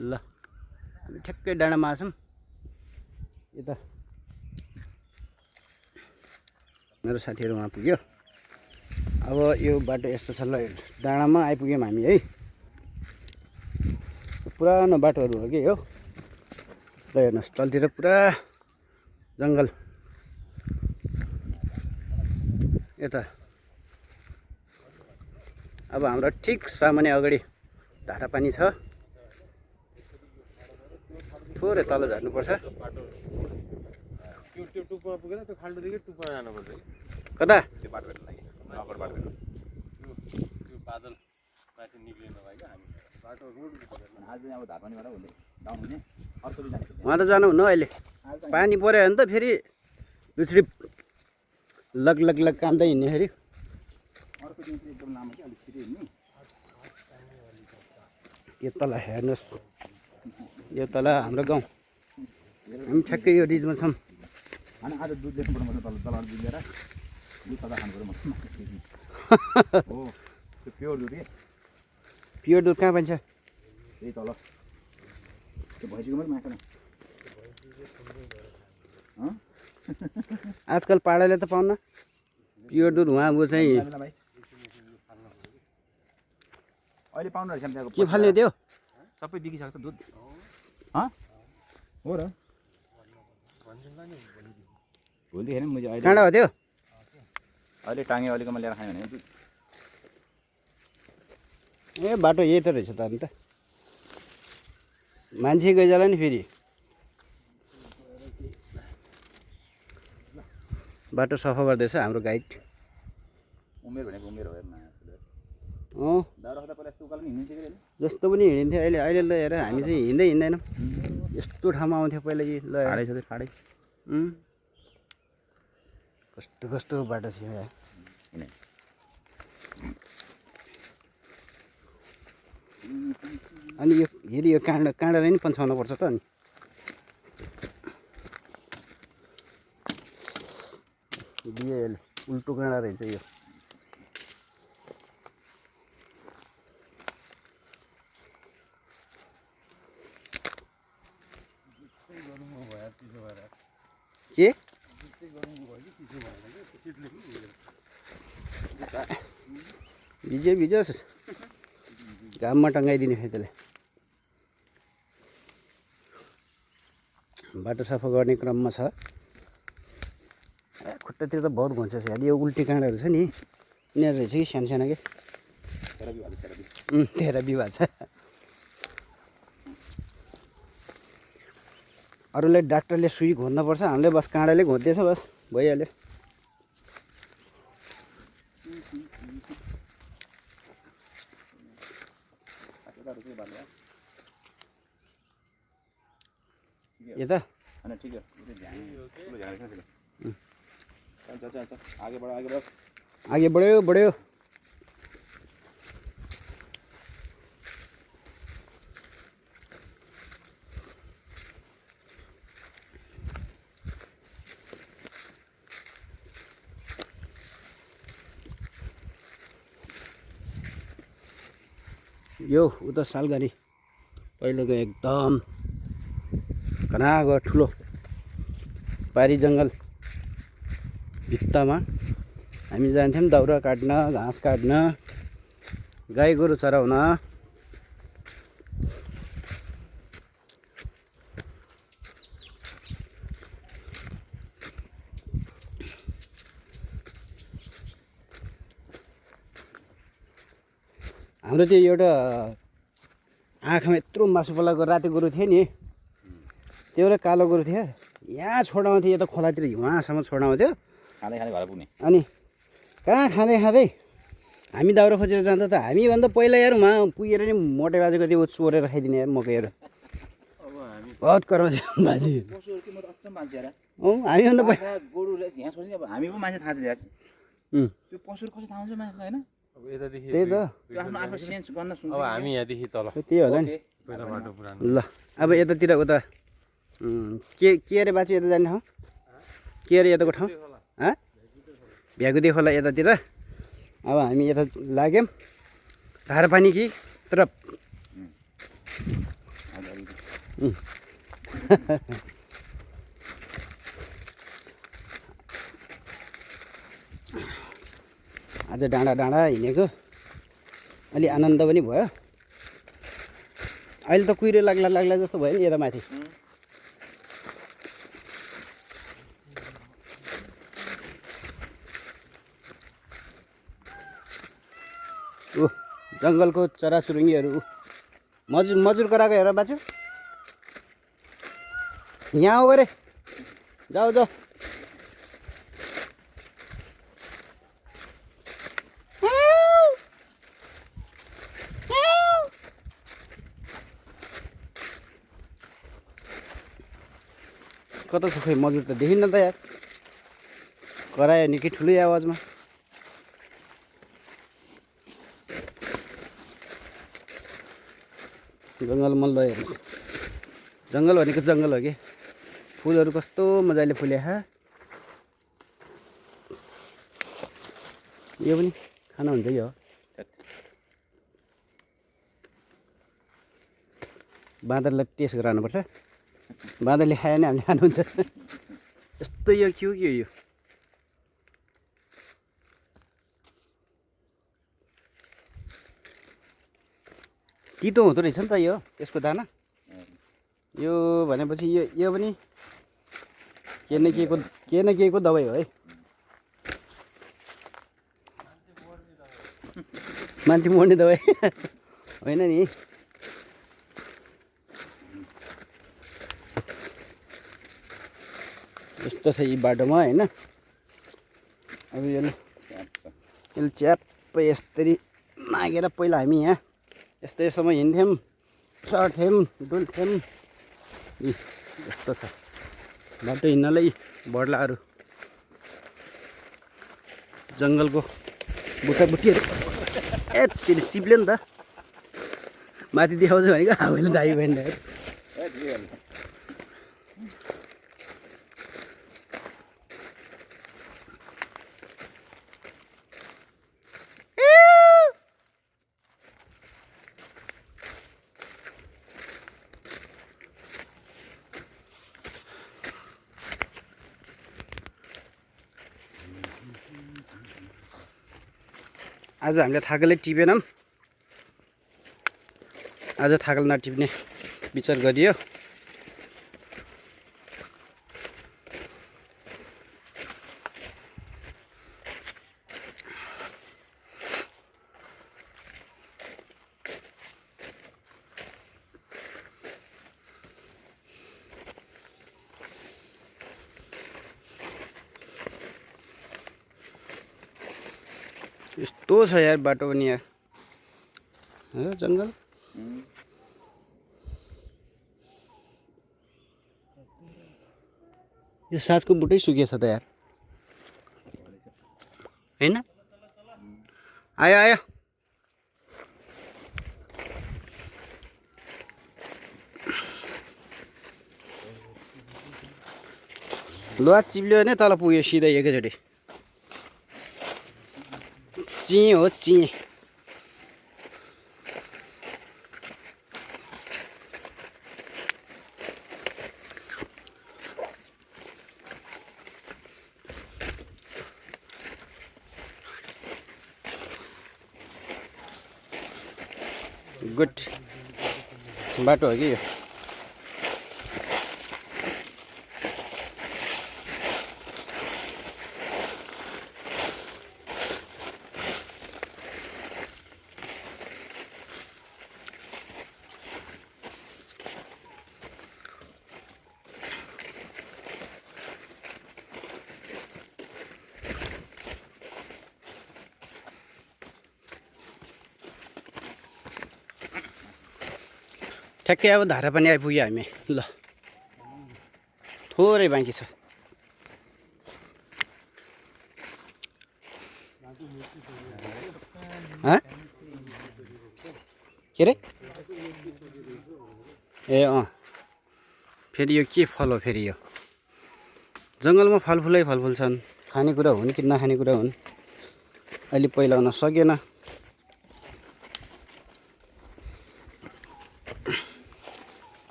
ल हामी ठ्याक्कै डाँडामा छौँ यता मेरो साथीहरू वहाँ पुग्यो अब यो बाटो यस्तो छ ल डाँडामा आइपुग्यौँ हामी है पुरानो बाटोहरू हो कि हो ल हेर्नुहोस् तलतिर पुरा जङ्गल यता अब हाम्रो ठिक सामान्य अगाडि धारा पानी छ थोरै तल झर्नुपर्छ त्यो टुप्पोमा पुगेर त्यो खाल्डोदेखि टुप्पोमा जानुपर्छ कि कता त्यो बाटोको लागि नगर बाटोको त्यो बादल माथि निक्लिन भयो क्या हामी बाटो रोड आज अब धापानीबाट हुँदै डाउन हुने अर्को दिन उहाँ त जानुहुन्न अहिले पानी पऱ्यो भने त फेरि दुसरी लग लग लग कामदै हिँड्ने फेरि अर्को दिन चाहिँ एकदम लामो कि अलिक छिटो हिँड्ने यो तल हेर्नुहोस् यो तल हाम्रो गाउँ हामी ठ्याक्कै यो रिजमा छौँ अनि आज दुध ल्याउनु पर्नु तल तल दुध लिएर दुध तल खानु पऱ्यो हो त्यो प्योर दुध के प्योर दुध कहाँ पाइन्छ त्यही तल त्यो भैँसीको पनि माछा आजकल पाडाले त पाउन प्योर दुध उहाँ ऊ चाहिँ अहिले पाउनु रहेछ त्यहाँको के फाल्ने त्यो सबै बिकिसक्छ दुध हो र भोलि हेर्नु मैले अहिले काँडा हो त्यो अहिले टाँगे अलिकमा ल्याएर खायो भने दुध ए बाटो यही त रहेछ त अन्त मान्छे गइजाला नि फेरि बाटो सफा गर्दैछ हाम्रो गाइड उमेर भनेको उमेर हो हेर्न अँ दाउरा खाँदा पहिला यस्तो उकालो नि हिँड्छ कि जस्तो पनि हिँडिन्थ्यो अहिले अहिले ल हेर हामी चाहिँ हिँड्दै हिँड्दैनौँ यस्तो ठाउँमा आउँथ्यो पहिला कि ल ठाडै छ ठाडै कस्तो कस्तो बाटो थियो यार अनि यो हेरि यो काँडालाई नि पन्छाउनु पर्छ त अनि बिएल उल्टो काँडा रहेछ यो के भिज्यो भिजोस् घाममा टङ्गाइदिने फेरि त्यसलाई बाटो सफा गर्ने क्रममा छ खुट्टातिर त बहुत घुन्छ यार यो उल्टी काँडाहरू छ नि यिनीहरू रहेछ कि सानो सानो के तेह्र बिवा छ अरूलाई डाक्टरले सुई घोज्नुपर्छ हामीले बस काँडाले घोज्दैछ बस भइहाल्यो यता ठीक है आगे बढ़ो आगे बढ़ो आगे बढ्यो बढ्यो यो उता सालघारी पहिलेको एकदम घना गयो ठुलो पारी जङ्गल भित्तामा हामी जान्थ्यौँ दाउरा काट्न घाँस काट्न गाई गोरु चराउन हाम्रो त्यो एउटा आँखामा यत्रो मासु पलाएको राति गोरु थियो नि त्यो एउटा कालो गोरु थियो यहाँ छोडाउँथ्यो यता खोलातिर उहाँसम्म छोडाउँथ्यो खाँदै खाँदै घर पुग्ने अनि कहाँ खाँदै खाँदै हामी दाउरा खोजेर जाँदा त हामीभन्दा पहिला यार उहाँ पुगेर नि मोटे बाजेको त्यो चोरेर खाइदिने यार मकैहरू बहुत कराउँथ्यो बाजे हामीभन्दा पहिला हामी पो मान्छे थाहा छ त्यो पशुहरू कसरी थाहा हुन्छ मान्छेलाई होइन त्यही त अब हामी यहाँदेखि तल त्यही होला नि ल अब यतातिर उता के अरे बाँच्यो यता जाने ठाउँ के अरे यताको ठाउँ भ्यागुदी खोला यतातिर अब हामी यता लाग्यौँ धारा पानी कि तर आज डाँडा डाँडा हिँडेको अलि आनन्द पनि भयो। अहिले त कुहिरो लाग्ला जस्तो भयो नि यता माथि। ऊ जङ्गलको चराचुरुङ्गीहरू मजुर कराएको हेर बाछु। यहाँ हो गरे जाऊ जाऊ। कता छ खोइ मजुर त देखिन्न त यार। करायो निकै ठुलै आवाजमा। जङ्गल मल्ल हेर्नु। जङ्गल भनेको जङ्गल हो कि फुलहरू कस्तो मजाले फुले हा। यो पनि खाना हुन्छ यो बाँदरलाई टेस्ट गराउनुपर्छ। बाँदरले खायो भने हामीले खानुहुन्छ। यस्तो यो के हो यो तितो हुँदो रहेछ नि त यो यसको दाना। यो भनेपछि यो पनि के न के को दबाई हो है। मान्छे मर्ने दबाई होइन नि। यस्तो छ यी बाटोमा होइन। अब यसले च्याप्पै यसरी नागेर पहिला हामी यहाँ यस्तोसम्म हिँड्थ्यौँ, चढ्थ्यौँ, डुल्थ्यौँ। यस्तो छ बाटो हिँड्नलाई बड्लाहरू। जङ्गलको बुट्टाबुट्टीहरू यति चिप्ल्यो नि त। माथि देखाउँछु भनेको हावैले दाइ भएन। आज हामीले थाकलै टिपेनौँ। आज थाकल नटिप्ने विचार गरियो। यस्तो छ यार बाटो पनि यार जङ्गल। यो साँझको बुटै सुकेछ त यार होइन। आयो आयो लुवा चिप्ल्यो भने तल पुग्यो सिधै एकैचोटि। चिए हो चिए। गुड बाटो हो कि यो। ठ्याक्कै अब धारा पनि आइपुग्यो हामी। ल थोरै बाँकी छ। के अरे ए फेरि यो के फल हो फेरि यो। जङ्गलमा फलफुलै फलफुल छन्। खानेकुरा हुन् कि नखाने कुरा हुन् अहिले पहिलाउन सकेन।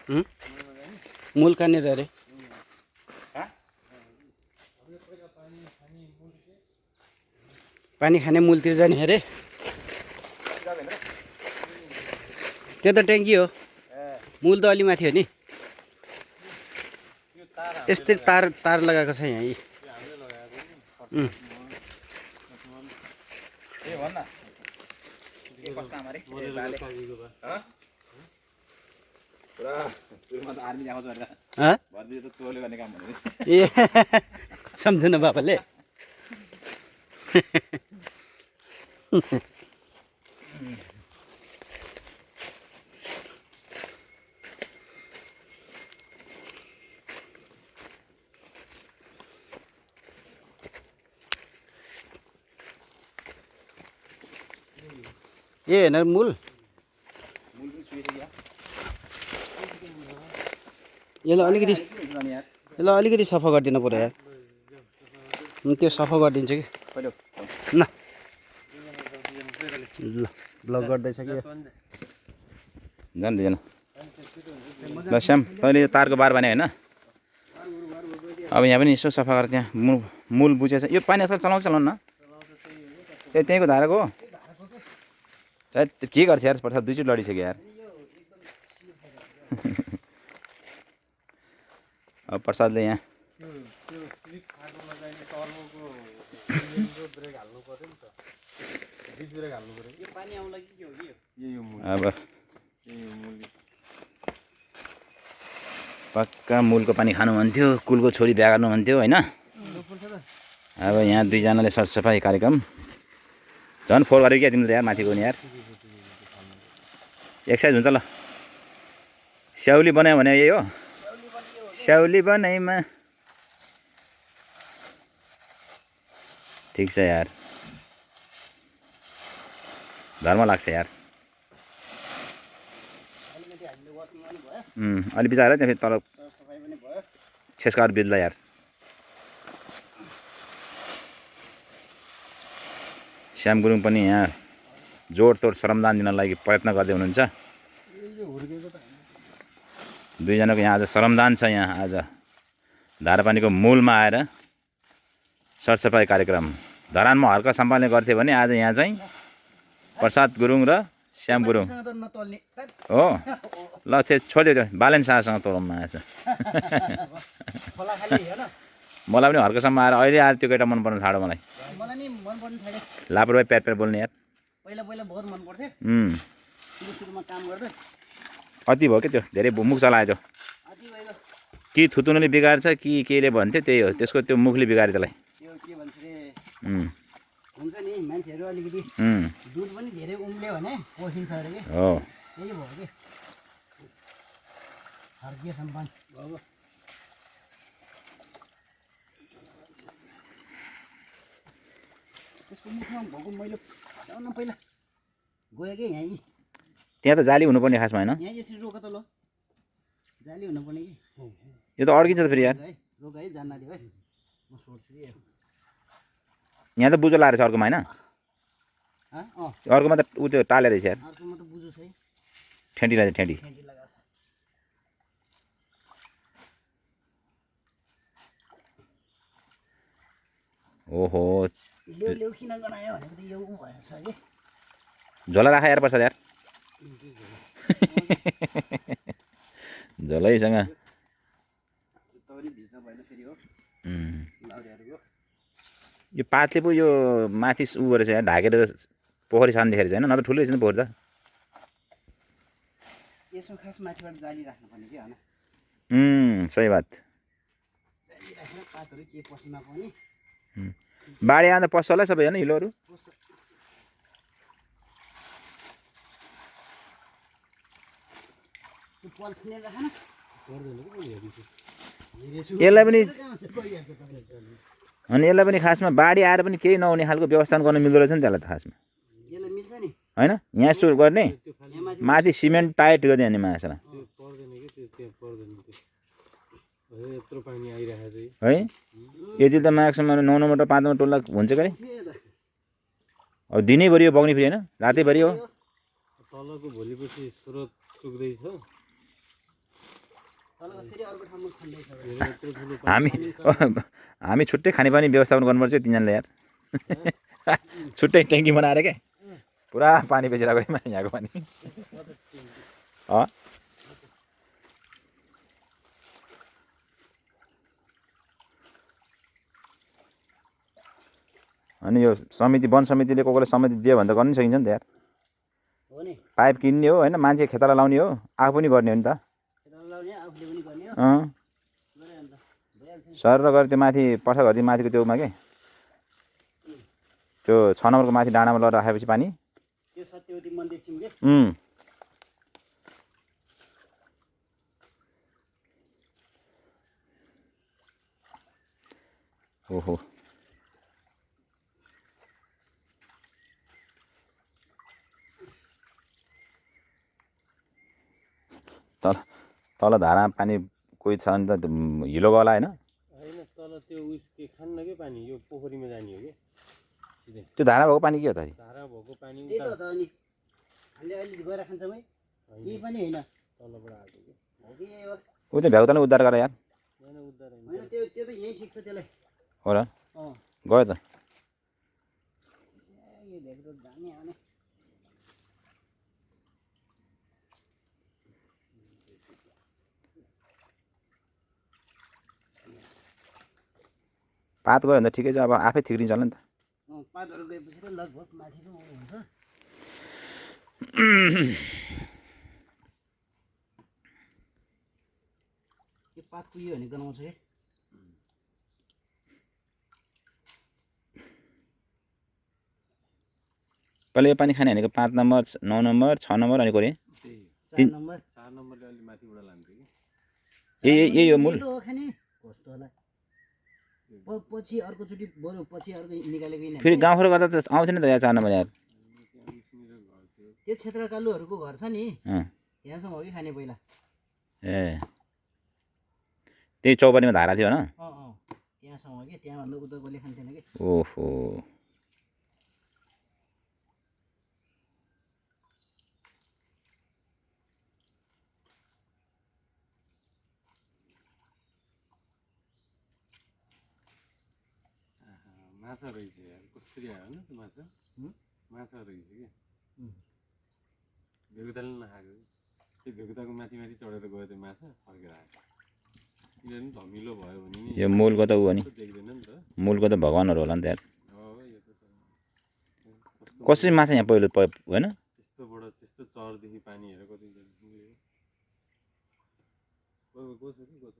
मूल कहाँनिर अरे पानी खाने मूलतिर जाने अरे त्यो त ट्याङ्की हो मूल त अलि माथि हो नि यस्तै तार तार लगाएको छ यहाँ ए सम्झनु बाबाले ए होइन मूल यसलाई अलिकति सफा गरिदिनु पऱ्यो यार त्यो सफा गरिदिन्छ कि ल ल ब्लग गर्दैछ कि जान्दैन ल श्याम तैँले यो तारको बार भने होइन अब यहाँ पनि यसो सफा गरेर त्यहाँ मूल बुझेछ यो पानी असल चलाउनु न ए त्यहीँको धाराको हो सायद के गर्छ यार प्रसाद दुईचोटि लडिसक्यो यार अब प्रसादले यहाँ अब पक्का मूलको पानी खानु भन्थ्यो कुलको छोरी बिहा गर्नु भन्थ्यो होइन अब यहाँ दुईजनाले सरसफाइ कार्यक्रम झन् फोहोर गरेको क्या तिमीले यार माथि गयो नि यार एक्सर्साइज हुन्छ ल स्याउली बनायो भने यही हो स्याउली बनाइमा ठिक छ यार धर्म लाग्छ यार अलि बिचाएर त्यहाँ फेरि तल छेस्कार बित्ला यार श्याम गुरुङ पनि यहाँ जोडतोड श्रमदान दिन लागि प्रयत्न गर्दै हुनुहुन्छ दुईजनाको यहाँ आज श्रमदान छ यहाँ आज धारापानीको मूलमा आएर सरसफाइ कार्यक्रम धरानमा हर्का सम्पादनले गर्थे भने आज यहाँ चाहिँ प्रसाद गुरुङ र श्याम गुरुङ हो ल त्यो छोडिदियो बालेन शाहसँग तोरममा आएछ मलाई पनि हर्कासम्म आएर अहिले आएर त्यो केटा मन पर्न छाडो मलाई लापरवाही प्यार प्यार बोल्ने यार पहिला बहुत मन पर्थ्यो सुरुमा काम गर्दा अति भयो क्या त्यो धेरै मुख चलायो त्यो कि थुतुनुले बिगार्छ कि केले भन्थ्यो त्यही हो त्यसको त्यो मुखले बिगार्यो त्यसलाई त्यो के भन्छ रे हुन्छ नि मान्छेहरू अलिकति दुध पनि धेरै उम्ल्यो भने पोसिन्छ अरे के हो त्यही भयो के हर्के सम्पान अब त्यसको मुखमा भएको मैले हटाउन पहिला गयो कि यहाँ त्यहाँ त जाली हुनुपर्ने खासमा होइन यहाँ यसरी रोक त ल जाली हुनुपर्ने कि यो त अड्किन्छ त फेरि यार रोक है जान्न दियो है म सोध्छु कि यहाँ त बुझो लाएर छ अर्कोमा होइन अर्कोमा त ऊ त्यो टालेर रहेछ यार अर्कोमा त बुझो छ है ठेन्टी रहेछ ठेन्टी ओहो ल्याउ किन गनायो भनेको त यो भएछ कि झोला राख यार प्रसाद यार झोलैसँग यो पातले पो यो माथि उ गरेछ यहाँ ढाकेर पोखरी छान देखेर छैन नत्र ठुलो रहेछ नि पोखरी त यसो खास माथिबाट जाली राख्नुपर्ने के होइन सही बात जाली राखेर पातहरू के पसिना पनि बाढी आउँदा पस्छ होला सबै होइन हिलोहरू यसलाई पनि अनि यसलाई पनि खासमा बाढी आएर पनि केही नहुने खालको व्यवस्थापन गर्न मिल्दो रहेछ नि त्यसलाई त खासमा होइन यहाँ यस्तो गर्ने माथि सिमेन्ट टाइट गरिदियो भने माछा है यति त माघसम्म 9 नम्बर 5 नम्बर टोल हुन्छ कि अब दिनैभरि यो बग्ने फेरि होइन रातैभरि हो तलको भोलिपछि स्रोत सुक्दैछ तलको फेरि अर्को ठाउँमा खन्दै छ भने यत्रो ठुलो हामी छुट्टै खानेपानी व्यवस्थापन गर्नुपर्छ तिनजनाले यार छुट्टै ट्याङ्की बनाएर क्या पुरा पानी बेचिरहेको यहाँको पानी अँ अनि यो समिति वन समितिले कोही समिति दियो भने त गर्नु सकिन्छ नि त यार हो नि पाइप किन्ने हो होइन मान्छे खेताला लाउने हो आफू पनि गर्ने हो नि त खेताला लाउने आफूले पनि गर्ने हो अँ गरे अन्त भइहाल्छ सर र गएर त्यो माथि पर्छ घर माथिको त्योमा के त्यो 6 नम्बरको माथि डाँडामा लगेर राखेपछि पानी त्यो सत्यवती मन्दिर छिम के ओहो तल तल धारामा पानी कोही छ भने त हिलो गला होइन होइन तल त्यो उस के खान्न के पानी यो पोखरीमा जाने हो कि सिधै त्यो धारा भएको पानी के हो त धारा भएको पानी त्यही त हो त अनि हामीले अहिले गएर खान्छौँ है केही पनि होइन तलबाट आएको कि हो कि यही हो ऊ त्यो भ्याउताले उद्धार गर यार यहाँ उद्धार होइन होइन त्यो त्यो त यहीँ ठिक छ त्यसलाई हो र अँ गयो त यो भेक्रो धाने आउने पात गयो भने त ठिकै छ अब आफै थिग्रिन्छ होला नि त पातहरू गएपछि त लगभग माथि पो हुन्छ यो पात कुहियो भने गनाउँछ कि पहिला यो पानी खाने भनेको 5 नम्बर 9 नम्बर 6 नम्बर अनि कोरे 4 नम्बर 4 नम्बरले अलि माथिबाट लान्थ्यो कि यही हो मूल यही त हो खाने कस्तो होला पछि अर्कोचोटि बरु पछि अर्को निकालेको यिनीहरू फेरि गाउँबाट गर्दा त आउँथेन त यहाँ 4 नम्बर यार त्यो क्षेत्रकालुहरूको घर छ नि अँ यहाँसम्म हो कि खाने पहिला ए त्यही चौपारीमा धारा थियो होइन अँ अँ त्यहाँसम्म हो कि त्यहाँभन्दा उता कसले खान्थेन कि ओहो माछा रहेछ यार कस्तरी आयो होइन त्यो माछा माछा रहेछ कि भेगुताले नखाएको त्यो भेगुताको माथि माथि चढेर गयो त्यो माछा फर्केर आयो किनभने धमिलो भयो भने नि यो मूलको त ऊ हो नि देख्दैन नि त मूलको त भगवान्हरू होला नि त यार यो त कसरी माछा यहाँ पहिलो होइन त्यस्तोबाट त्यस्तो चरदेखि पानी हेर कति को छ कि को छ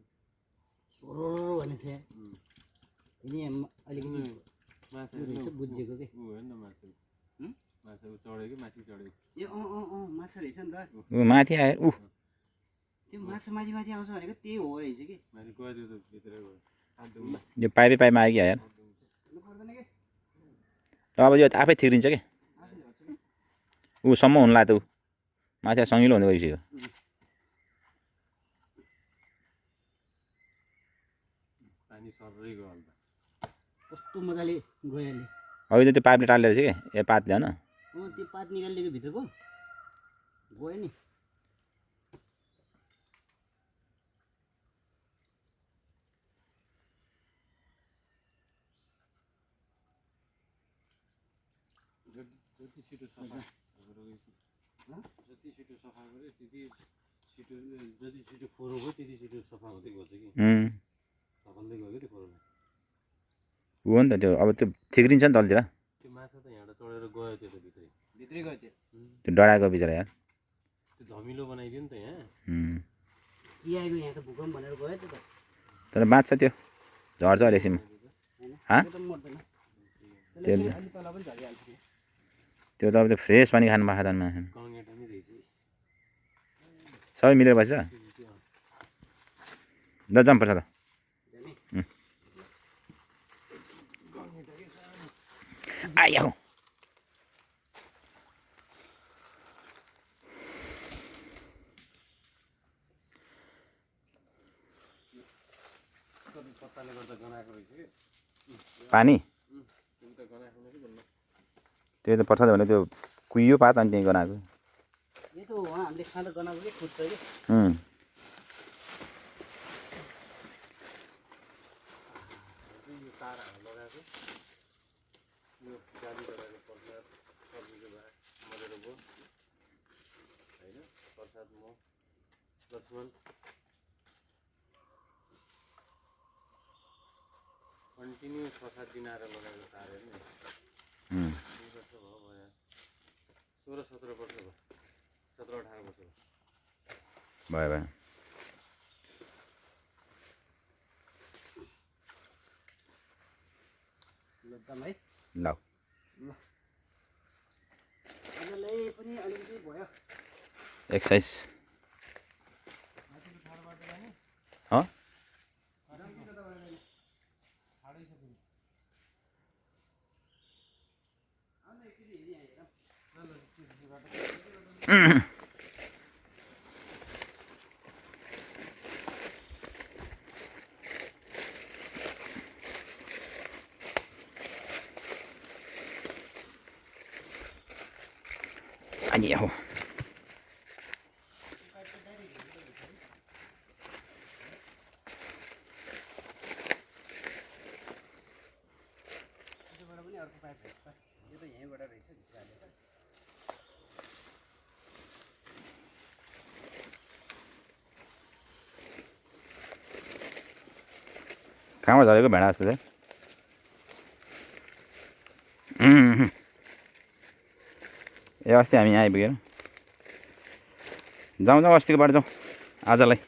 सोरो भन्ने थियो यिनी अलिकति माछा रहेछ बुझेको कि ऊ होइन माछा माछा ऊ चढ्यो कि माथि चढ्यो ए अँ अँ अँ माछा रहेछ नि त ऊ माथि आयो ऊ त्यो माछा माथि माथि आउँछ भनेको त्यही हो रहेछ कि माथि गयो त्यो त भित्र गयो हात दुख्ला यो पाइपमा आयो कि यार भन्नु पर्दैन कि ल अब यो आफै थिग्रिन्छ कि आफैले गर्छ कि ऊ सम्म हुनु लाग्यो त ऊ माथि सङ्गिलो हुँदै गइसक्यो पानी सर्रै गयो अन्त कस्तो मजाले गयो अहिले अब त त्यो पाइपले टालेर रहेछ कि ए पातले होइन अँ त्यो पात निकालिदिएको भित्रको गयो नि जति छिटो सफा जति छिटो सफा गऱ्यो त्यति छिटो जति छिटो फोहोर भयो त्यति छिटो सफा हुँदै गएको छ कि सफाल्दै गयो कि त्यो फोहोर ऊ हो नि त त्यो अब त्यो थिग्रिन्छ नि तलतिर त्यो माछा त यहाँबाट चढेर गयो त्यो त भित्रै भित्रै गयो त्यो त्यो डढाएको बिचरा यार त्यो धमिलो बनाइदियो नि त यहाँ के आएको यहाँ त भूकम्प भनेर गयो त्यो त तर बाँच्छ त्यो झर्छ अहिलेसम्म होइन हाँ? त्यो त मर्दैन त्यो त्यसले अलि तल पनि झरिहाल्छ नि त्यो त अब त्यो फ्रेस पानी खानु पाएको त कङ्गेटा नि रहेछ सबै मिलेर बस्छ ल जाऊँ पर्छ त आयो पत्ताले गर्दा गनाएको रहेछ कि पानी त्यो त गनाएको कि भन्नु त्यो त पर्छ भने त्यो कुहियो पात अनि त्यहीँ गनाएको यो त उहाँ हामीले खाँदा गनाएको कि खुस छ कि कन्टिन्यू 6-7 दिन आएर लगाएको तारहरू नि उम्, 16-17 वर्ष भयो 17-18 वर्ष भयो भयो भयो एकदम है ल आजलाई पनि अलिकति भयो एक्सर्साइज हँ अनि हो त्यसबाट पनि अर्को पाइप रहेछ त यो त यहीँबाट रहेछ भित्र हालेर कहाँबाट झरेको भेडा जस्तो चाहिँ ए अस्ति हामी यहाँ आइपुग्यौँ जाउँ जाउँ अस्तिको बाटो जाउँ आजलाई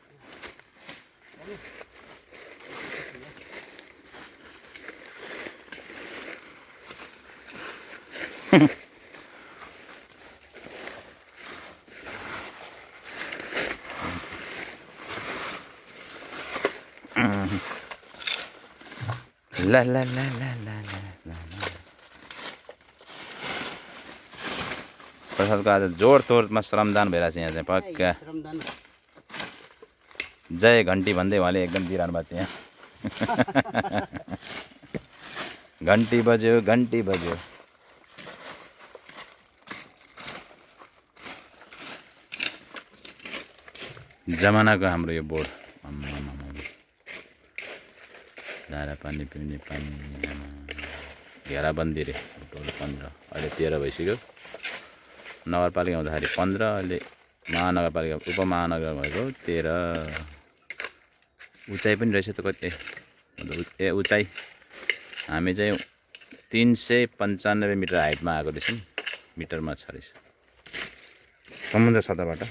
ला ला ला ला ला ला प्रसादको आज जोडतोडमा श्रमदान भइरहेको छ यहाँ चाहिँ पक्का श्रमदान जय घन्टी भन्दै उहाँले एकदम दिइरहनु भएको छ यहाँ घन्टी बज्यो घन्टी बज्यो जमानाको हाम्रो यो बोर्ड धारा पानी पिउने पानी घेराबन्दी रे टोल 15 अहिले 13 भइसक्यो नगरपालिका हुँदाखेरि 15 अहिले महानगरपालिका उपमहानगर भएको 13 उचाइ पनि रहेछ त कति ए उचाइ हामी चाहिँ 395 मिटर हाइटमा आएको रहेछौँ मिटरमा छ रहेछ समुद्र सतहबाट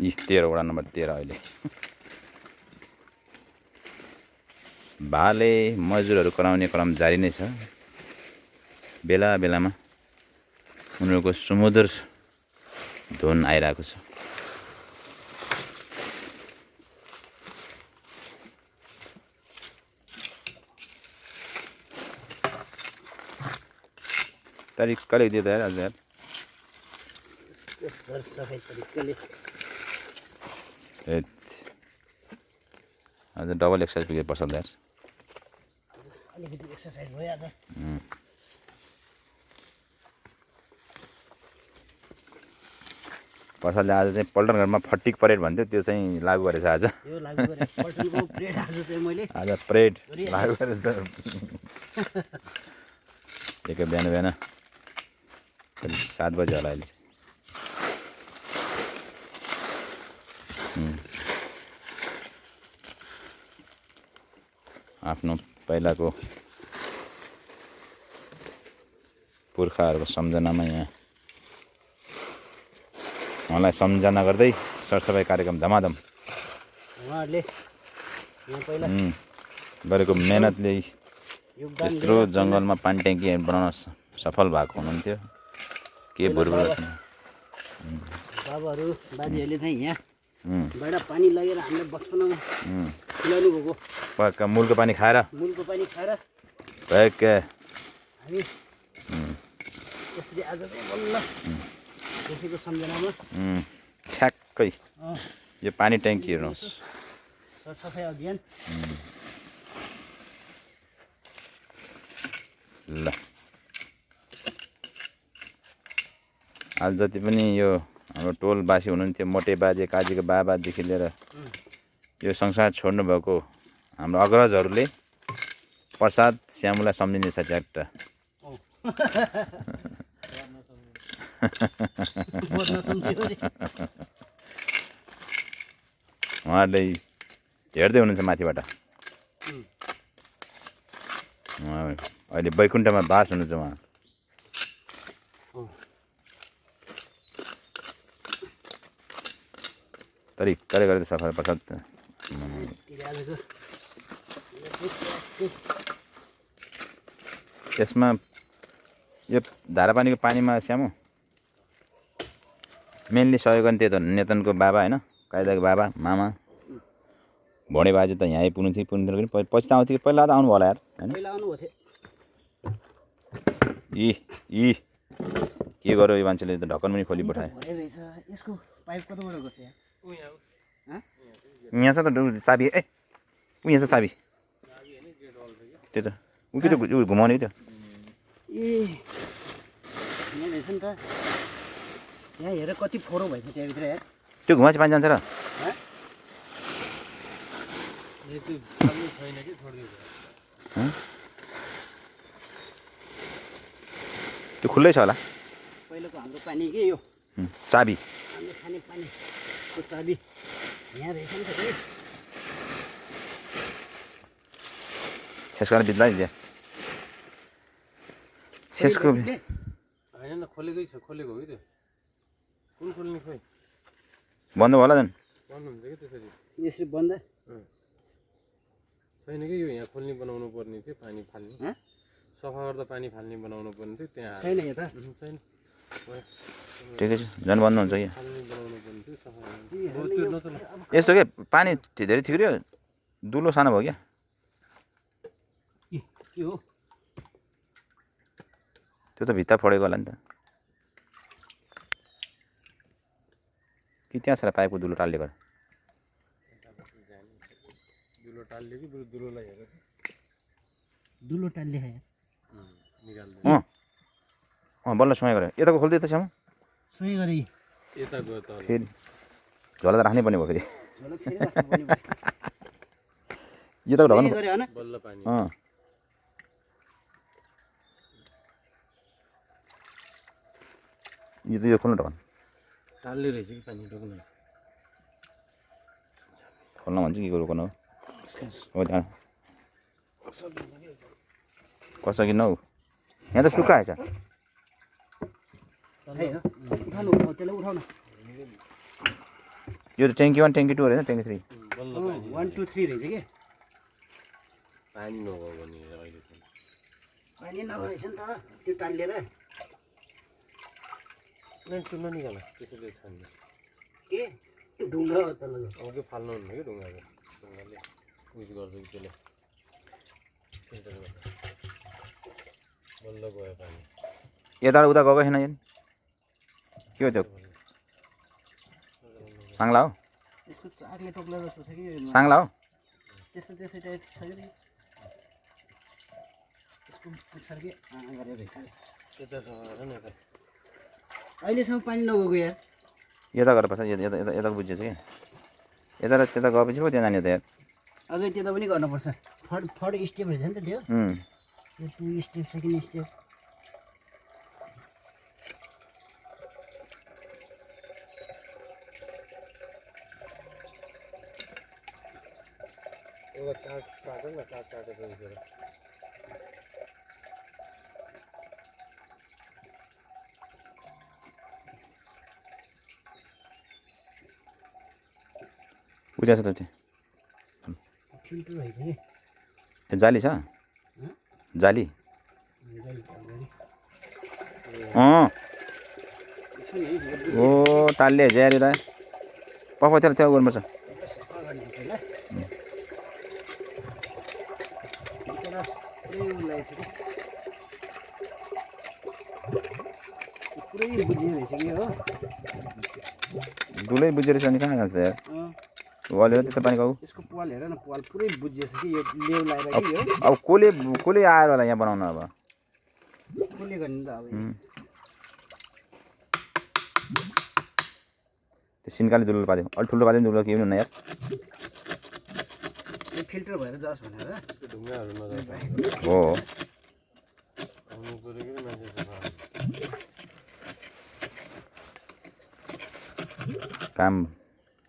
यी 13 वडा नम्बर 13 अहिले भाले मजदुरहरू कराउने क्रम जारी नै छ बेला बेलामा उनीहरूको सुमधुर धुन आइरहेको छ तरिकाले दियो त यार आज यार सफाइ तरिकाले आज डबल एक्सर्साइज पुग्यो पर्छ यार अलिकति एक्सर्साइज भयो आज पर्साले आज चाहिँ पल्टन घरमा फटिक परेड भन्थ्यो त्यो चाहिँ लागु गरेछ आज यो लागु गरे पल्टनको परेड आज चाहिँ मैले आज परेड लागु गरेछ एक बिहान बिहान 7 बजे होला अहिले चाहिँ आफ्नो पहिलाको पुर्खाहरूको सम्झनामा यहाँ उहाँलाई सम्झना गर्दै सरसफाइ कार्यक्रम धमाधम उहाँहरूले यहाँ पहिला गरेको मेहनतले योगदान यत्रो जङ्गलमा पानी ट्याङ्की बनाउन सफल भएको हुनुहुन्थ्यो के बुर्बुर बाबाहरू बाजेहरूले चाहिँ यहाँ बाट पानी लगेर हामीले बचपनमा खुलाउनु भएको पक्का मूलको पानी खाएर मूलको पानी खाएर पक्का हामी त्यसरी आज चाहिँ बल्ल त्यसैको सम्झनामा छ्याक्कै यो पानी ट्याङ्की हेर्नुहोस् सरसफाइ अभियान ल आज जति पनि यो हाम्रो टोलवासी हुनुहुन्थ्यो मोटे बाजे काजीको बाबादेखि लिएर यो संसार छोड्नुभएको हाम्रो अग्रजहरूले प्रसाद श्यामुलाई सम्झिनेछ च्याट्टा उहाँहरूले हेर्दै हुनुहुन्छ माथिबाट अहिले वैकुण्ठमा बास हुनुहुन्छ उहाँ तरिकाले गरेर सफा प्रसाद यसमा यो धारापानीको पानीमा श्यामु मेनली सहयोग गर्ने त्यही त नेतनको बाबा होइन कायदाको बाबा मामा भोडे बाजे त यहाँ आइपुग्नु थियो पुग्नु थियो पछि त आउँथ्यो पहिला त आउनु होला यार होइन के गर्यो यो मान्छेले त ढक्कन पनि खोली पठायो यहाँ छ त चाबी यहाँ छ चाबी त्यही त उभिएर घुमाउने त्यो यहाँ हेर कति फोरो भएछ त्यहाँभित्र यार त्यो घुमा चाहिँ पानी जान्छ र त्यो खुल्लै छ होला पहिलाको हाम्रो पानी के यो चाबी हामीले खाने पानीको चाबी यहाँ रहेछ नि त के छेस्काले बित्ला नि छेसको होइन न खोलेकै छ खोलेको हो कि त्यो कुन खोल्ने खोइ बन्द होला झन् भन्नुहुन्छ कि त्यसरी यसरी बन्द छैन कि यो यहाँ खोल्ने बनाउनु पर्ने थियो पानी फाल्ने सफा गर्दा पानी फाल्ने बनाउनु पर्ने थियो त्यहाँ छैन यहाँ त छैन ठिकै छ झन् बन्द हुन्छ यहाँ फाल्ने बनाउनु पर्ने थियो सफा त्यो नचला यस्तो के पानी धेरै थिग्रियो दुलो सानो भयो क्या के हो त्यो त भित्ता फोडेको होला नि त कि त्यहाँ छ र पाइपको दुलो टालिएको दुलो टाल्यो कि दुलोलाई हेरेर दुलो टाल्ले निकाल्दै बल्ल सुहाइ गऱ्यो यताको खोल्दै त छ्याउ सुई गरे यता गयो त फेरि झोला त राख्नै पर्ने भयो फेरि यताको ढक्कन बल्ल पानी यो खोल्नु ढक्कन टाल्ने रहेछ कि पानी ढक्कन खोल्न भन्छ के गर्नु हो त्यहाँ कसो किन हौ यहाँ त सुक्खाएछ त्यसलाई उठाउन यो त ट्याङ्की 1 ट्याङ्की 2 रहेछ ट्याङ्की 3 बल्ल 1 2 3 रहेछ के पानी नगयो भने अहिले पानी नभएछ नि त त्यो टालिएर त्यो ननिकाल त्यसरी छान्ने के ढुङ्गा हो त अघि फाल्नु हुन्न कि ढुङ्गाले उयो गर्छ कि त्यसले फिल्टर गर्छ बल्ल गयो पानी यता उता गएको छैन यहाँ के हो त्यो साङ्ला हो यसको चाकले टोक्ला जस्तो छ कि साङ्ला हो त्यस्तो त्यसै टाइप छ कि यसको पुच्छर के गरेर रहेछ त्यता छ हेर न यता अहिलेसम्म पानी नगएको यार यता गरेर पर्छ यता बुझिएछ कि यता र त्यता गएपछि पो त्यहाँ जाने त यार अझै त्यता पनि गर्नुपर्छ फर्ड स्टेप रहेछ नि त त्यो 2 स्टेप सेकेन्ड स्टेप एउटा काट न काटेर उठेर उता छ त त्यो फिल्टर रहेछ कि त्यो जाली छ जाली ओ टाल्ले ज्यारी त पपतिर त्यहाँ गर्नुपर्छ पुरै बुझ्ने रहेछ कि हो दुलै बुझेर छ नि कहाँ जान्छ यार वाल हो त्यता पानीको यसको पाल हेर न पाल पुरै बुझिएछ कि यो लेउ लगाएर कि हो अब कसले आएर होला यहाँ बनाउनु अब कसले गर्ने त अब त्यो सिन्काले दुलो पाल्यो अलि ठुलो पाल्यो दुलो के पनि हुन्न यार यो फिल्टर भएर जाओस् भनेर त्यो ढुङ्गाहरू नजान्छ हो आउनु पऱ्यो कि मान्छे सफा काम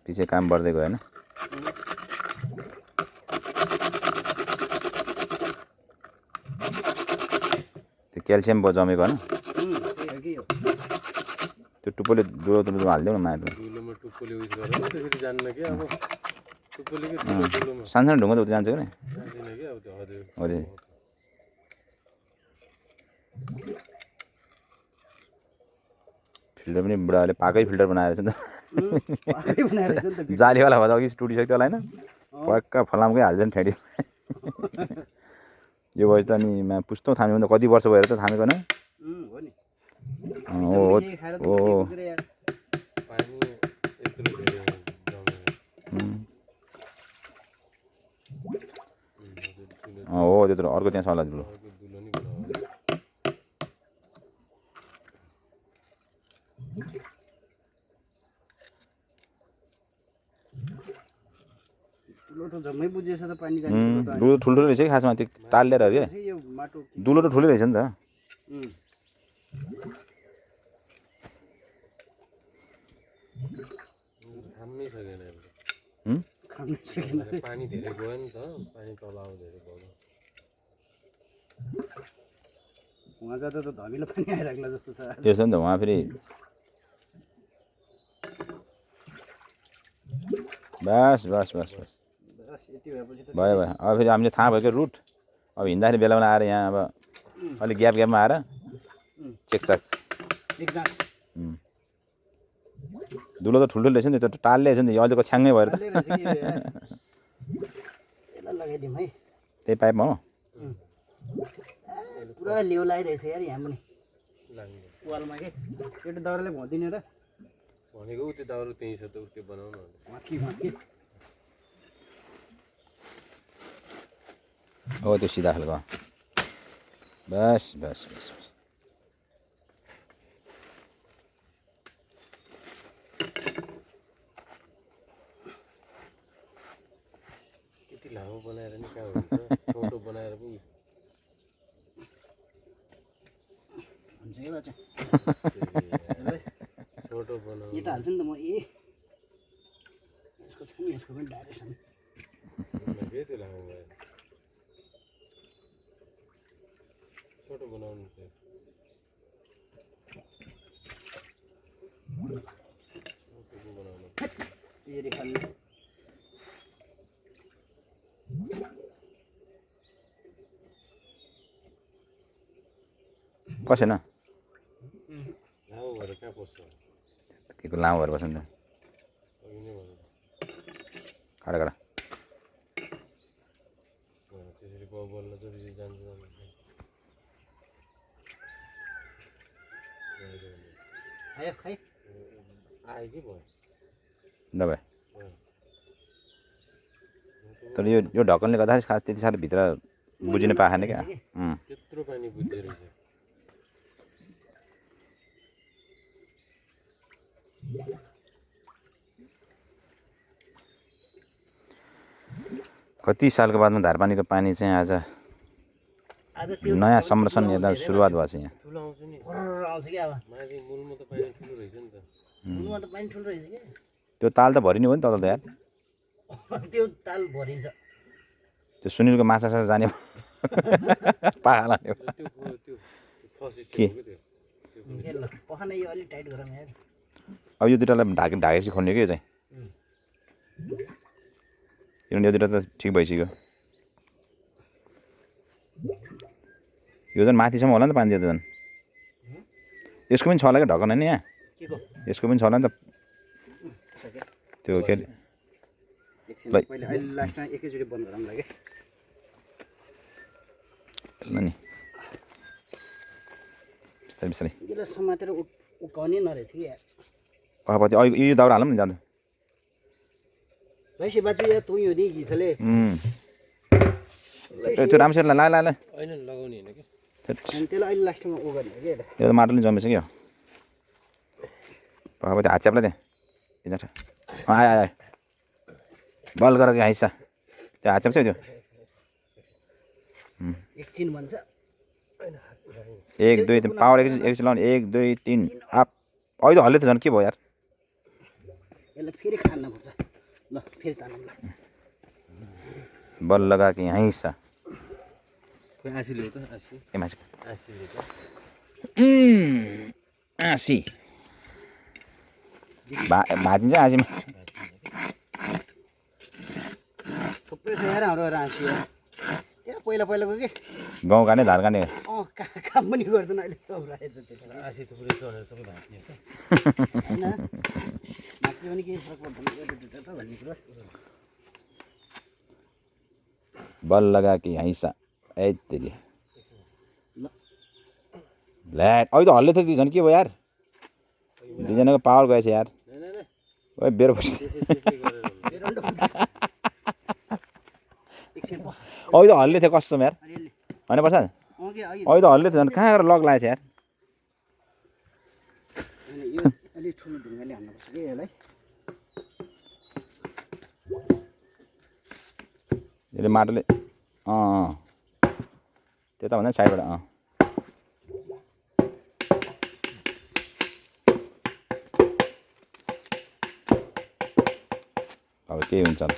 पछि काम बढ्दै गयो होइन क्याल्सियम भयो जमेको होइन त्यही हो कि यो त्यो टुप्पोले दुलो दुलो हालिदेऊ न माया दुलोमा टुप्पोले उयो गरेर त्यसरी जान्न कि अब टुप्पोले के दुलोमा सानो सानो ढुङ्गा त उता जान्छ कि नि जाँदैन कि अब त्यो हजुर हजुर फिल्टर पनि बुढाले पाकै फिल्टर बनाएर छ नि पाकै बनाएर छ नि त जालीवाला भएर अघि टुटिसक्यो त्यो होला होइन पक्का फलामकै हाल्छ नि ठेडी यो भएपछि त अनि पुस्तौँ थाम्यो भने त कति वर्ष भएर त थामेको होइन हो नि हो हो पानी यत्रो धेरै जमेर हो त्यत्रो अर्को त्यहाँ सल्लाह दुलो दुलो नि बनाउँछ ठुलो त जम्मै बुझेछ त पानी जाने दुलो ठुल्ठुलो रहेछ कि खासमा त्यो टालिएर के यो माटो दुलो त ठुलै रहेछ नि त थाम्नै सकेन खानु सकेन पानी धेरै गयो नि त पानी तल आउँदा धेरै भयो उहाँ जाँदा त धमिलो पानी आइराख्ला जस्तो छ त्यसो नि त उहाँ फेरि बस बस बस बस बस यति भएपछि त भयो भयो अब फेरि हामीले थाहा भयो क्या रुट अब हिँड्दाखेरि बेला बेला आएर यहाँ अब अलिक ग्याप ग्यापमा आएर चेकचाक एकजाक दुलो त ठुल्ठुलो रहेछ नि त्यो टाल्ले रहेछ नि अहिलेको छ्याङ्गै भएर त यसलाई लगाइदिउँ है त्यही पाइपमा हो पुरा लेउ लगाइरहेछ यार यहाँ पनि लाग्ने वालमा के एउटा दाउराले भदिने र भनेको उ त्यो दाउरा त्यहीँ छ त उ त्यो बनाउनु माथि माथि हो त्यो सिधा खालको बस बस बस त्यति लामो बनाएर नि कहाँ हुन्छ छोटो बनाएर पनि हुन्छ कि बाचा छोटो बनाउनु यो त हाल्छु नि त म यसको छ नि यसको पनि डाइरेक्सन फेरि त्यो लामो भयो छोटो बनाउनु थियो बनाउनु फेरि खाल्ने पसेन लामो भएर कहाँ पस्छ के को लामो भएर बस्छ नि त अघि नै भन्नु खडा खडा त्यसरी बल्ल जति जान्छ आयो खै आयो कि भयो दबाई तर यो ढक्कनले गर्दाखेरि खास त्यति साह्रो भित्र बुझिन पाएन क्या त्यत्रो पानी बुझ्दो रहेछ कति सालको बादमा धारपानीको पानी चाहिँ आज नयाँ संरक्षण यता सुरुवात भएको छ यहाँ ठुलो आउँछ नि आउँछ कि अब माथि मूलमा त पानी ठुलो रहेछ नि त मुलमा त पानी ठुलो रहेछ कि त्यो ताल त भरिने हो नि तल त यार त्यो ताल भरिन्छ त्यो सुनिलको माछा साछा जाने पाला त्यो फसिस्ट के ल पखाना यो अलिक टाइट गरौँ यार अब यो दुइटालाई ढाकेपछि खोल्ने कि यो चाहिँ किनभने यो दुइटा त ठिक भइसक्यो यो झन् माथिसम्म होला नि त पानी दियो त झन् यसको पनि छ होला क्या ढक्कन नि यहाँ यसको पनि छ होला नि त त्यो के अरे पहिले अहिले लास्टमा एकैचोटि बन्द गरौँ लाग्यो ल नि बिस्तारै बिस्तारै यसलाई समातेर उकाउने नरहेछ कि यार पछापट्टि अहिले यो दाउरा हालौँ नि जानु वैसे बाँच्यो या तँ यो नि गीतले त्यो राम्रोसँग ला ला ला होइन लगाउने होइन कि अनि त्यसलाई अहिले लास्टमा उ गर्ने हो कि यता यो त माटोले जमेछ क्या पछापट्टि हात च्याप्ला त्यहाँ आयो आयो बल गरेर हिस्सा त्यो हात च्याप्छ त्यो एकछिन भन्छ 1 2 3 पावर एकछिन लाउनु 1 2 3 अप अहिले त हल्ले त झन् के भयो यार यसलाई फेरि खान्न पर्छ ल फेरि तानौँ ल बल लगा के यहाँ हिस्सा आसी ल्याउ त आसी ए मान्छे आसी ल्याउ त आसी भाजिन्छ आसीमा थुप्रै छ यार हाम्रो राँसी ए पहिला पहिलाको के गाउँ गाने धार गाने काम पनि गर्दैन अहिले सब रहेछ त्यो आसी थुप्रै छ भनेर सबै भाँच्ने हो होइन भाँच्यो भने केही फरक पर्दैन त भन्ने कुरो बल लगा कि हैसा ए तेरी ब्ल्याट अहिले त हल्ले थियो दुईजना के भयो यार दुईजनाको पावर गएछ यार ओ बेर अहिले त हल्ले थियो कस्तो यार होइन पर्छ अहिले त हल्ले थियो झन् कहाँ गएर लग लागेछ यार यो अलिक ठुलो ढुङ्गाले हान्नुपर्छ कि यसलाई यसले माटोले त्यता भन्दा साइडबाट अब केही हुन्छ होला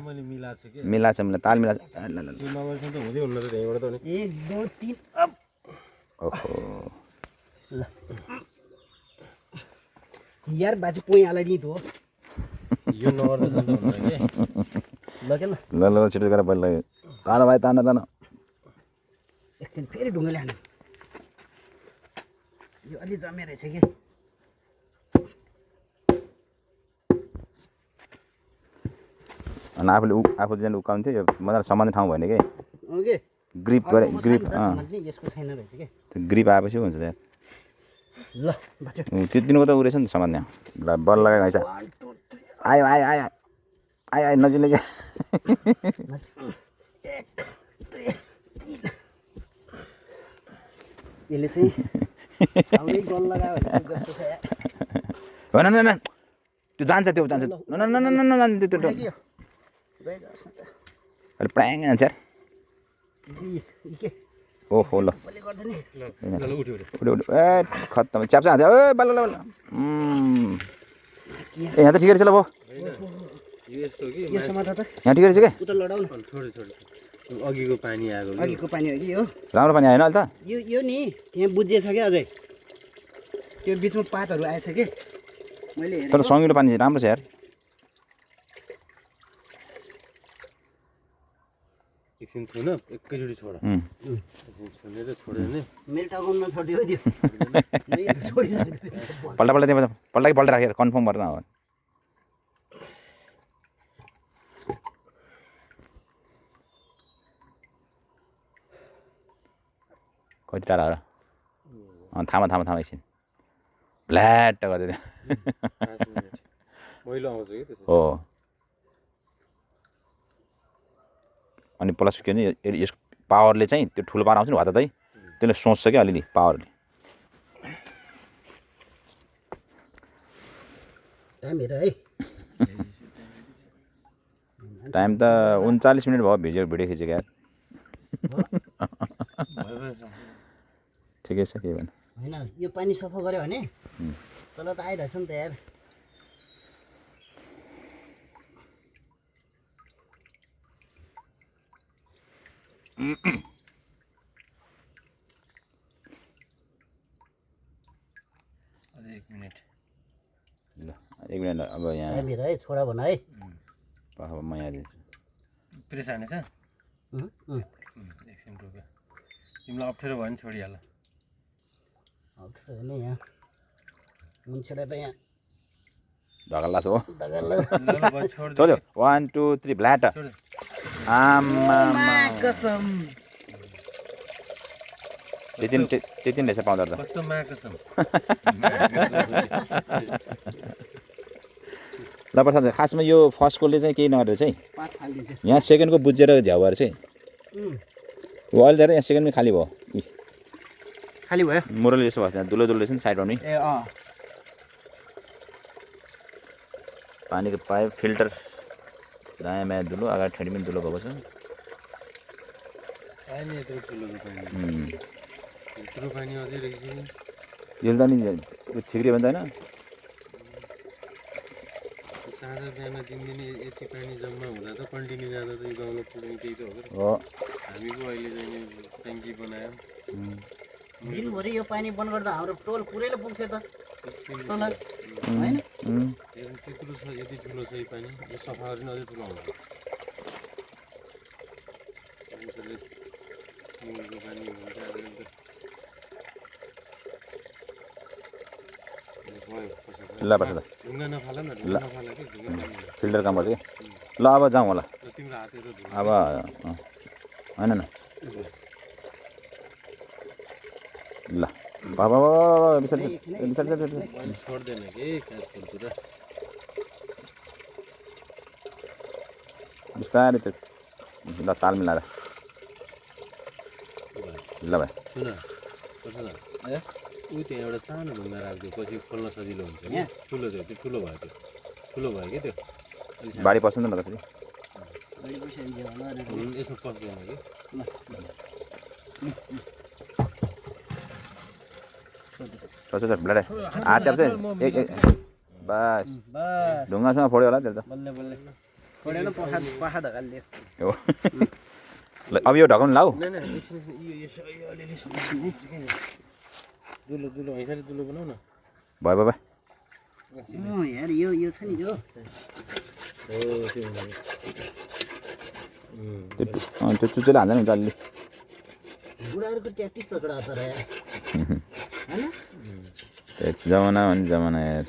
मैले मिलाएको छु कि मिलाछ ताल मिलाछ त्यो नगरेसम्म त हुँदै हुन्न त त्यहीँबाट त नि 1 2 3 अप ओहो ल यार बाजे पोइ हालै नि त यो नगर्दैसम्म त हुँदैन कि ल के ल ल ल छिटो गरेर बल्ल तान भाइ तान एकछिन फेरि ढुङ्गाले हान्नु यो अलि जमे रहेछ कि अनि आफू चाहिँ उकाउँथ्यो यो मजाले समात्ने ठाउँ भएन कि ओके ग्रिप गरे ग्रिप यसको छैन रहेछ के त्यो ग्रिप आएपछि हुन्छ त्यहाँ ल बाटो त्यो दिनको त उ रहेछ नि त समात्ने ल बल लगाएको हैसा आयो आयो आयो आयो आयो नजिक नजिक यसले चाहिँ हाउडै गल लगायो भने चाहिँ जस्तो छ होइन न त्यो जान्छ त्यो जान्छ न न न न न जान्छ त्यो अहिले प्राङ जान्छ यार ओहो ल उठ्यो ए खत्तम च्याप्चा हान्छ ओ बल्ल बल्ल ए यहाँ त ठिकै रहेछ ल भाउ यस्तो कि यो समाता त यहाँ ठिकै रहेछ क्या उता लडाउन छोडे छोडे अघिको पानी आएको अघिको पानी हो कि यो राम्रो पानी आएन अहिले त यो नि यहाँ बुझिएछ क्या अझै त्यो बिचमा पातहरू आएछ कि मैले तर सङ्गिलो पानी चाहिँ राम्रो छ यार एकछिन थुन एकैचोटि छोड छोडेर छोड्यो भने मेरो टाउकोमा छोडिदियो त्यो पल्टा पल्टा त्यहाँ पल्टा कि पल्टा राखेर कन्फर्म गरेर हो कति टाढा हो र थामा एकछिन फ्ल्याट गरिदियो 5 मिनेट मैलो आउँछ कि त्यसो हो अनि प्लस के भने यसको पावरले चाहिँ त्यो ठुलो पावर आउँछ नि हात चाहिँ त्यसले सोच्छ क्या अलिअलि पावरले टाइम त 39 मिनट भयो भिडियो खिचेको यार ठिकै छ के भन्नु होइन यो पानी सफा गऱ्यो भने तल त आइरहेछ नि त यार अझै 1 मिनेट ल 1 मिनट अब यहाँ मेरो है छोडा भन है म यहाँ दिन्छु प्रेस हानेछ एकछिन रोक्यो तिमीलाई अप्ठ्यारो भयो भने छोडिहाल अप्ठ्यारो होइन यहाँ मुन्छेलाई त यहाँ ढकल लाग्छ हो छोड छोड्यो 1 2 3 ब्ल्याट आमा कसम त्यति रहेछ पाउँदो त कस्तो माकसम ल प्रसाद खासमा यो फर्स्टकोले चाहिँ केही नगरेर चाहिँ पात फालिदिन्छ यहाँ सेकेन्डको बुझेर झ्याउ भएर चाहिँ ऊ अहिले धेरै यहाँ सेकेन्डमै खाली भयो खाली भयो मुरली यसो भएको दुलो दुलो रहेछ नि साइडमा पनि ए पानीको पाइप फिल्टर दायाँ बायाँ दुलो अगाडि ठेडी पनि दुलो भएको छ भित्र पानी अझै रहेछ नि यसले त नि ठिक्री भन्छ होइन साँझ बिहान दिनदिनै यति पानी जम्मा हुँदा त कन्टिन्यू जाँदा त यो गाउँलाई पुग्ने केही त हो हो हामी पो अहिले चाहिँ ट्याङ्की बनायौँ दिनभरि यो पानी बन्द गर्दा हाम्रो टोल पुरैले पुग्थ्यो त तल होइन त्यत्रो छ यति ठुलो छ यो पानी यो सफा गरी अझै ठुलो आउँछ मान्छेले मुलको पानी हुन्छ ल पर्छ त ढुङ्गा नफाल न ढुङ्गा नफाल कि ढुङ्गा पानी फिल्टर काम गर्छ कि ल अब जाउँ होला तिम्रो हाततिर ढुङ्गा अब होइन न ल बाबा बिस्तारै बिस्तारै मैले छोड्दैन कि काजपुरतिर बिस्तारै त्यो ल ताल मिलाएर ल भाइ सुन कसो छ ऊ त्यहाँ एउटा सानो ढुङ्गा राखिदियो पछि खोल्न सजिलो हुन्छ नि ठुलो थियो त्यो ठुलो भयो त्यो ठुलो भयो कि त्यो बाढी पर्छ नि त कसरी यसमा पस्दैन कि सोच ब्लड आच्याप चाहिँ एक बस ढुङ्गासँग फोड्यो होला त्यो त बल्ल बल्ल छोडेन पाखा धकालिदियो हो ल अब यो ढकाउनु लाऊ नै एकछिन यो अलिअलि दुलो दुलो हैसारी दुलो बनाऊ न भयो बाबा यार यो छ नि यो त्यो चुचुले हाल्दैन हुन्छ अलि बुढाहरूको ट्याक्टिस पकडा तर यार हैन जमाना हो नि जमाना यार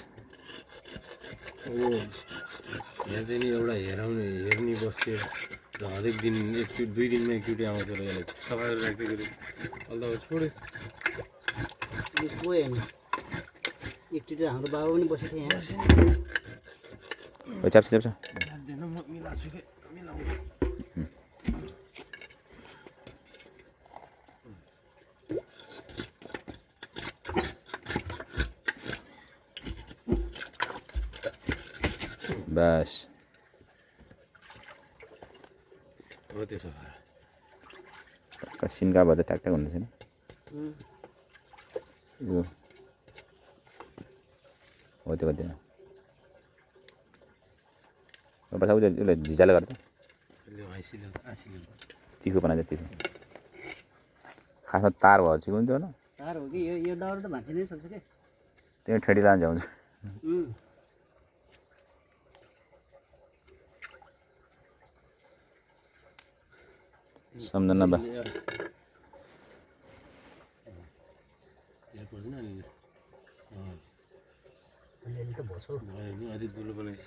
यहाँ चाहिँ नि एउटा हेर्ने बस्थ्यो र हरेक दिन एकचोटि 2 दिनमा एकचोटि आउँथ्यो र यसलाई सफा गरेर राख्दै गऱ्यो अहिले त छोड्यो यो गयो नि एकचोटि हाम्रो बाबा पनि बसेको थियो यहाँ च्याप्छ च्याप्छ म मिलाउँछु कि मिलाउँछु बस हो त्यो सफा सिन्का भएर ट्याक ट्याक हुने छैन यो हो त्यो गर्दैन बसा उसले झिजाले गर्छ चिखो बनाइदियो चिखो खासमा तार भयो चिखो नि त्यो होला तार हो कि यो दाउरा त भाँचिनै सक्छ के त्यही ठेडी लान्छ हुन्छ सम्झना बा अलिअलि त भन्छ अझै दुलो बनाएछ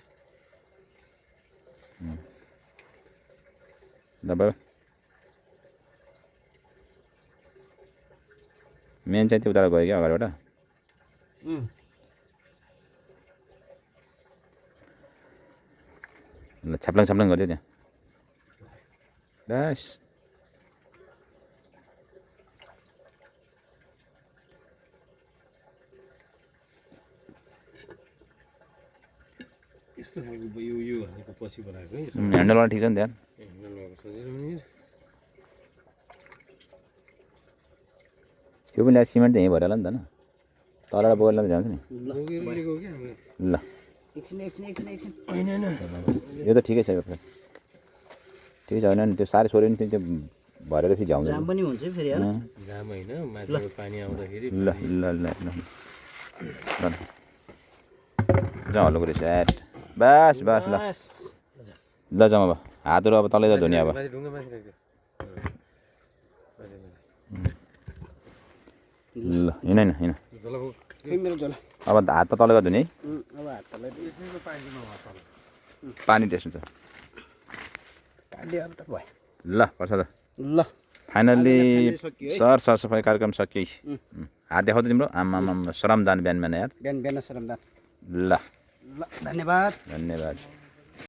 दाबा मेन चाहिँ त्यो उता गयो क्या अगाडिबाट ल छ्याप्लाङ छ्याप्लाङ गर्थ्यो त्यहाँ बस यस्तो खालको यो भनेको पछि बनाएको है ह्यान्डलवाला ठिक छ नि त्यहाँ ह्यान्डल भएको सजिलो पनि यो पनि सिमेन्ट त यहीँ भएर होला नि त होइन तलबाट बोकेर लाँदा जान्छ नि बोकेर लिएको हो कि हामीले ल एकछिन होइन होइन यो त ठिकै छ यो ठिकै छ होइन नि त्यो साह्रै छोड्यो नि त्यो भरेर फेरि झ्याउँछ जाम पनि हुन्छ फेरि होइन घाम होइन माथिबाट पानी आउँदाखेरि ल ल ल ल ल जाउँ हल्लो गरेछ एट बस बस ल ल जाउँ अब हातहरू अब तलै धुने अब माथि ढुङ्गा माथि राख्यो ल हिँड हिँड हिँड खै मेरो जला अब हात त तलै धुने है अब हात तलै पानी टेस्ट हुन्छ काट्यो अब त भयो ल पर्छ त ल फाइनल्ली सकियो है सर सरसफाइ कार्यक्रम सकियो हात देखाउँदै तिम्रो आमा श्रमदान बिहान बिहान यार बिहान बिहान सरमदान ल ल धन्यवाद धन्यवाद